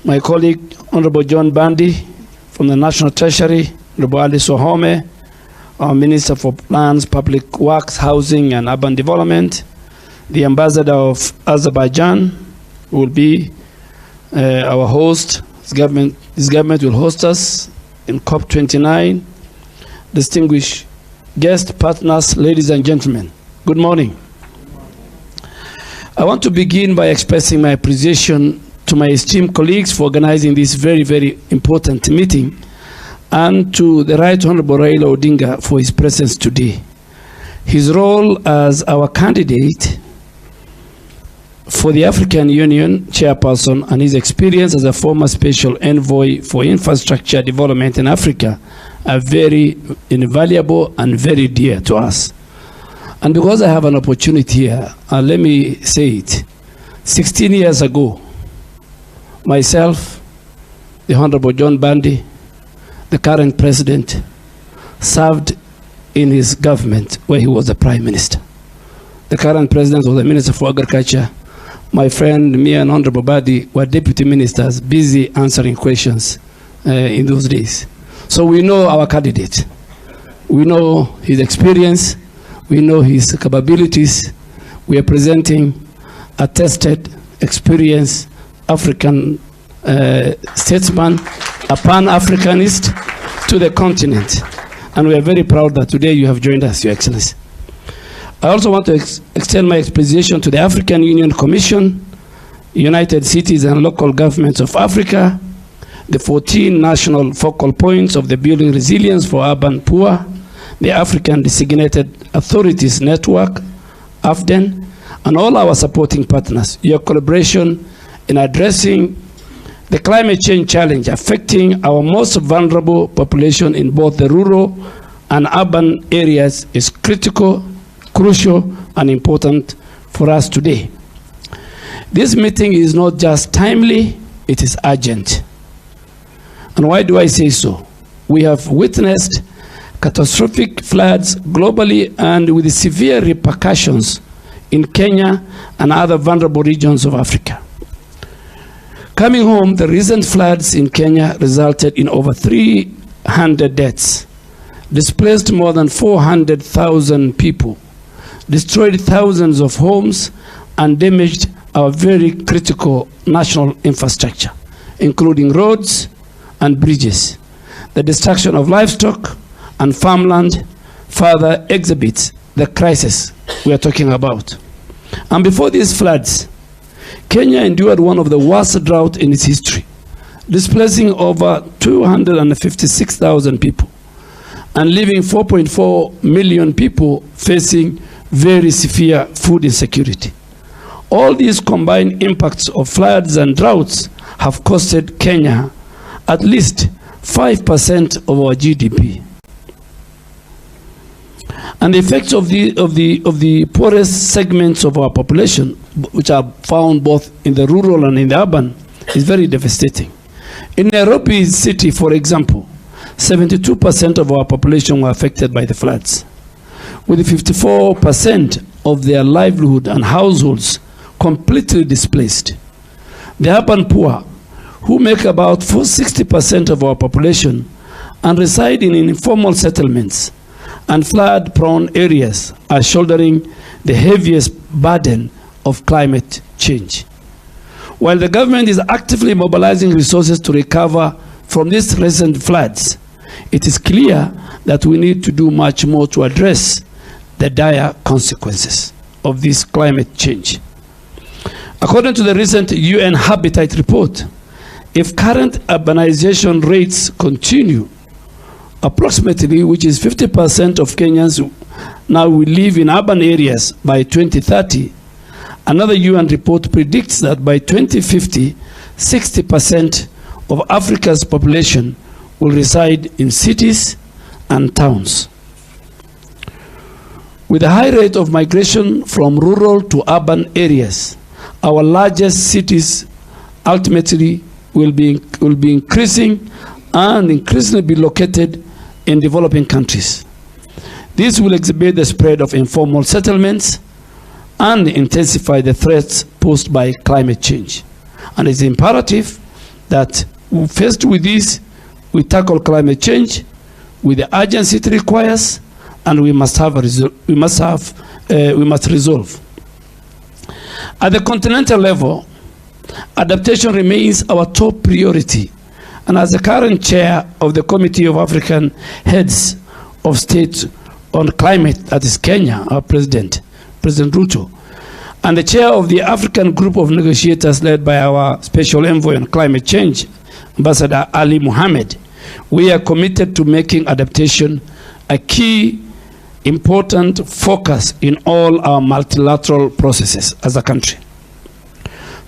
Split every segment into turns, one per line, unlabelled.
my colleague, Honorable John Bandi from the National Treasury, Duale Sohome, our Minister for Lands, Public Works, Housing and Urban Development, the Ambassador of Azerbaijan will be our host. His government will host us in COP29. Distinguished guests, partners, ladies and gentlemen, good morning. I want to begin by expressing my appreciation to my esteemed colleagues for organizing this very, very important meeting, and to the Right Honorable Raila Odinga for his presence today. His role as our candidate for the African Union chairperson and his experience as a former special envoy for infrastructure development in Africa are very invaluable and very dear to us. And because I have an opportunity here, let me say it. 16 years ago, myself, the Honorable John Bandi, the current president, served in his government where he was the Prime Minister. The current president was the Minister for Agriculture. My friend, me and Honorable Badi were deputy ministers busy answering questions in those days. So we know our candidate. We know his experience. We know his capabilities. We are presenting a tested, experienced African statesman, a Pan-Africanist to the continent. And we are very proud that today you have joined us, Your Excellency. I also want to extend my appreciation to the African Union Commission, United Cities and Local Governments of Africa, the 14 national focal points of the Building Resilience for Urban Poor, the African Designated Authorities Network, Aden, and all our supporting partners. Your collaboration in addressing the climate change challenge affecting our most vulnerable population in both the rural and urban areas is critical, crucial, and important for us today. This meeting is not just timely, it is urgent. And why do I say so? We have witnessed catastrophic floods globally and with severe repercussions in Kenya and other vulnerable regions of Africa. Coming home, the recent floods in Kenya resulted in over 300 deaths, displaced more than 400,000 people, destroyed thousands of homes, and damaged our very critical national infrastructure, including roads and bridges. The destruction of livestock and farmland further exhibits the crisis we are talking about. And before these floods, Kenya endured one of the worst droughts in its history, displacing over 256,000 people and leaving 4.4 million people facing very severe food insecurity. All these combined impacts of floods and droughts have costed Kenya at least 5% of our GDP. And the effects of the poorest segments of our population, which are found both in the rural and in the urban, is very devastating. In Nairobi city, for example, 72% of our population were affected by the floods, with 54% of their livelihood and households completely displaced. The urban poor, who make about 60% of our population and reside in informal settlements and flood-prone areas, are shouldering the heaviest burden of climate change. While the government is actively mobilizing resources to recover from these recent floods, it is clear that we need to do much more to address the dire consequences of this climate change. According to the recent UN Habitat report, if current urbanization rates continue, approximately, which is 50% of Kenyans now will live in urban areas by 2030. Another UN report predicts that by 2050, 60% of Africa's population will reside in cities and towns. With a high rate of migration from rural to urban areas, our largest cities ultimately will be increasing and increasingly be located in developing countries. This will exhibit the spread of informal settlements and intensify the threats posed by climate change. And it's imperative that faced with this, we tackle climate change with the urgency it requires, and we must resolve. At the continental level, adaptation remains our top priority. And as the current chair of the Committee of African Heads of State on Climate, that is Kenya, our President Ruto, and the chair of the African Group of Negotiators led by our Special Envoy on Climate Change, Ambassador Ali Mohammed, we are committed to making adaptation a key, important focus in all our multilateral processes as a country.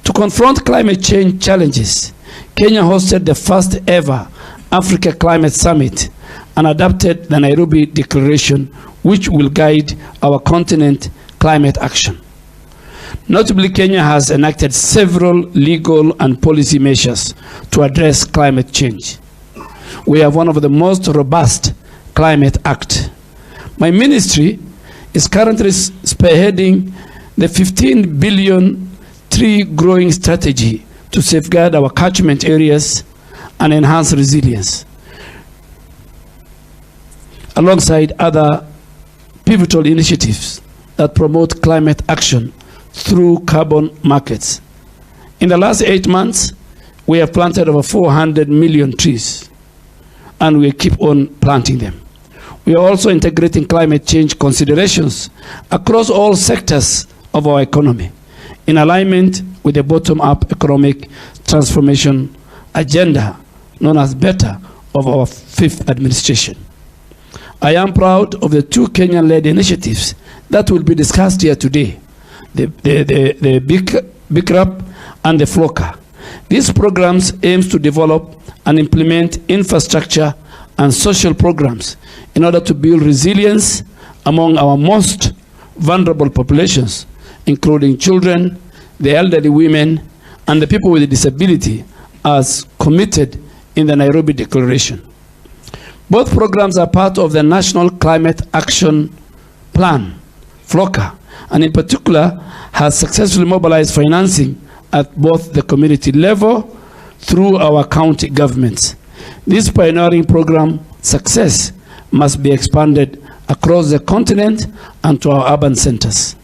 To confront climate change challenges, Kenya hosted the first ever Africa Climate Summit and adopted the Nairobi Declaration, which will guide our continent climate action. Notably, Kenya has enacted several legal and policy measures to address climate change. We have one of the most robust climate acts. My ministry is currently spearheading the 15 billion tree growing strategy to safeguard our catchment areas and enhance resilience, alongside other pivotal initiatives that promote climate action through carbon markets. In the last 8 months, we have planted over 400 million trees, and we keep on planting them. We are also integrating climate change considerations across all sectors of our economy, in alignment with the bottom-up economic transformation agenda known as BETTER of our 5th administration. I am proud of the 2 Kenyan-led initiatives that will be discussed here today, the BICRAP and the FLOCA. These programs aim to develop and implement infrastructure and social programs in order to build resilience among our most vulnerable populations, including children, the elderly, women, and the people with a disability, as committed in the Nairobi Declaration. Both programs are part of the National Climate Action Plan, FLOCA, and in particular has successfully mobilized financing at both the community level through our county governments. This pioneering program success must be expanded across the continent and to our urban centers.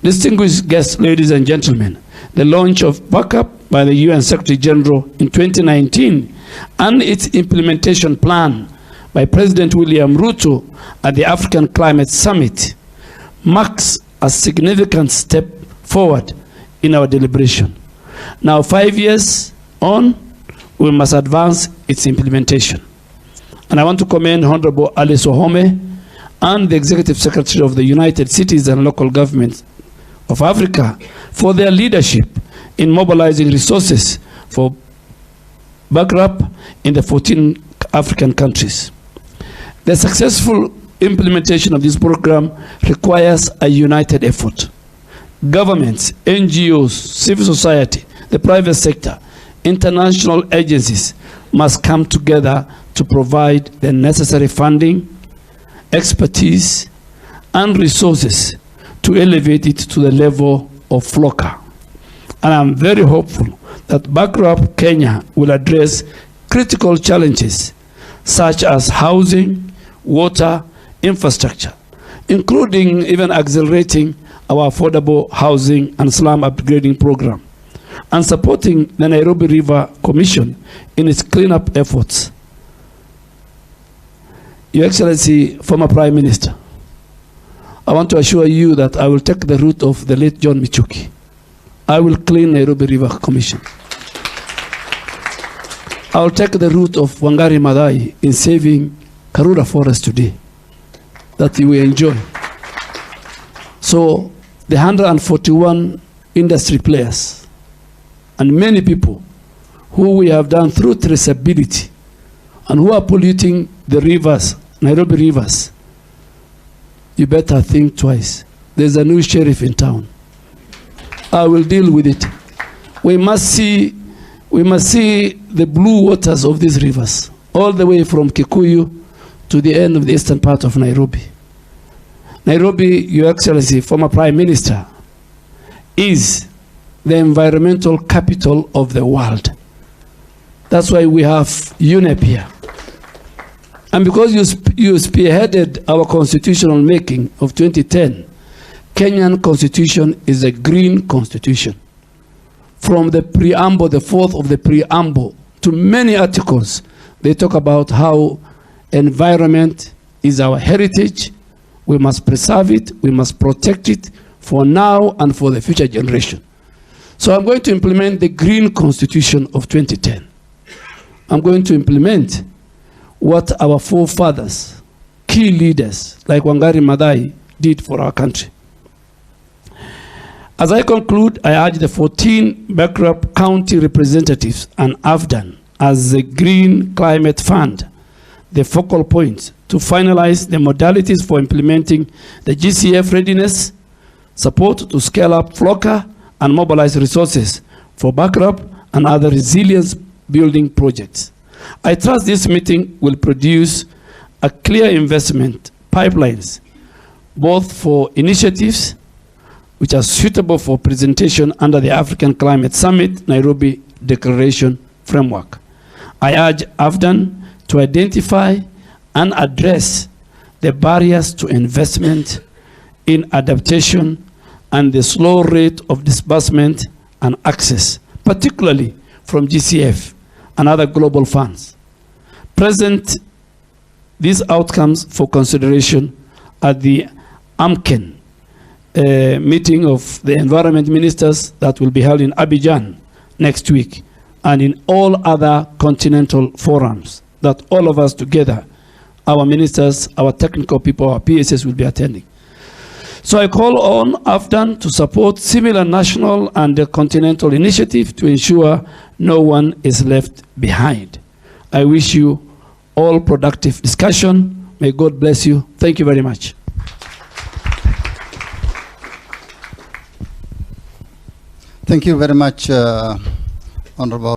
Distinguished guests, ladies and gentlemen, the launch of backup by the UN Secretary General in 2019 and its implementation plan by President William Ruto at the African Climate Summit marks a significant step forward in our deliberation. Now, 5 years on, we must advance its implementation. And I want to commend Honorable Ali Sohome and the Executive Secretary of the United Cities and Local Governments of Africa for their leadership in mobilizing resources for backup in the 14 African countries. The successful implementation of this program requires a united effort. Governments, NGOs, civil society, the private sector, international agencies must come together to provide the necessary funding, expertise, and resources to elevate it to the level of FLOCA. And I'm very hopeful that Backup Kenya will address critical challenges such as housing, water, infrastructure, including even accelerating our affordable housing and slum upgrading program, and supporting the Nairobi River Commission in its cleanup efforts. Your Excellency, former Prime Minister, I want to assure you that I will take the route of the late John Michuki. I will clean Nairobi River Commission. I will take the route of Wangari Maathai in saving Karura Forest today, that you will enjoy. So the 141 industry players and many people who we have done through traceability and who are polluting the rivers, Nairobi rivers, you better think twice. There's a new sheriff in town. I will deal with it. We must see the blue waters of these rivers, all the way from Kikuyu to the end of the eastern part of Nairobi. Nairobi, Your Excellency, former Prime Minister, is the environmental capital of the world. That's why we have UNEP here. And because you spearheaded our constitutional making of 2010, Kenyan constitution is a green constitution. From the preamble, the fourth of the preamble, to many articles, they talk about how environment is our heritage. We must preserve it, we must protect it for now and for the future generation. So I'm going to implement the green constitution of 2010. I'm going to implement what our forefathers, key leaders like Wangari Maathai did for our country. As I conclude, I urge the 14 bankrupt county representatives and AFDAN as the Green Climate Fund, the focal point to finalize the modalities for implementing the GCF readiness, support to scale up FLOCA, and mobilize resources for backup and other resilience building projects. I trust this meeting will produce a clear investment pipelines, both for initiatives which are suitable for presentation under the African Climate Summit Nairobi Declaration Framework. I urge AFDAN to identify and address the barriers to investment in adaptation and the slow rate of disbursement and access, particularly from GCF and other global funds. Present these outcomes for consideration at the AMKEN meeting of the environment ministers that will be held in Abidjan next week, and in all other continental forums that all of us together, our ministers, our technical people, our PSS will be attending. So I call on AFDAN to support similar national and continental initiatives to ensure no one is left behind. I wish you all productive discussion. May God bless you. Thank you very much.
Thank you very much, Honorable.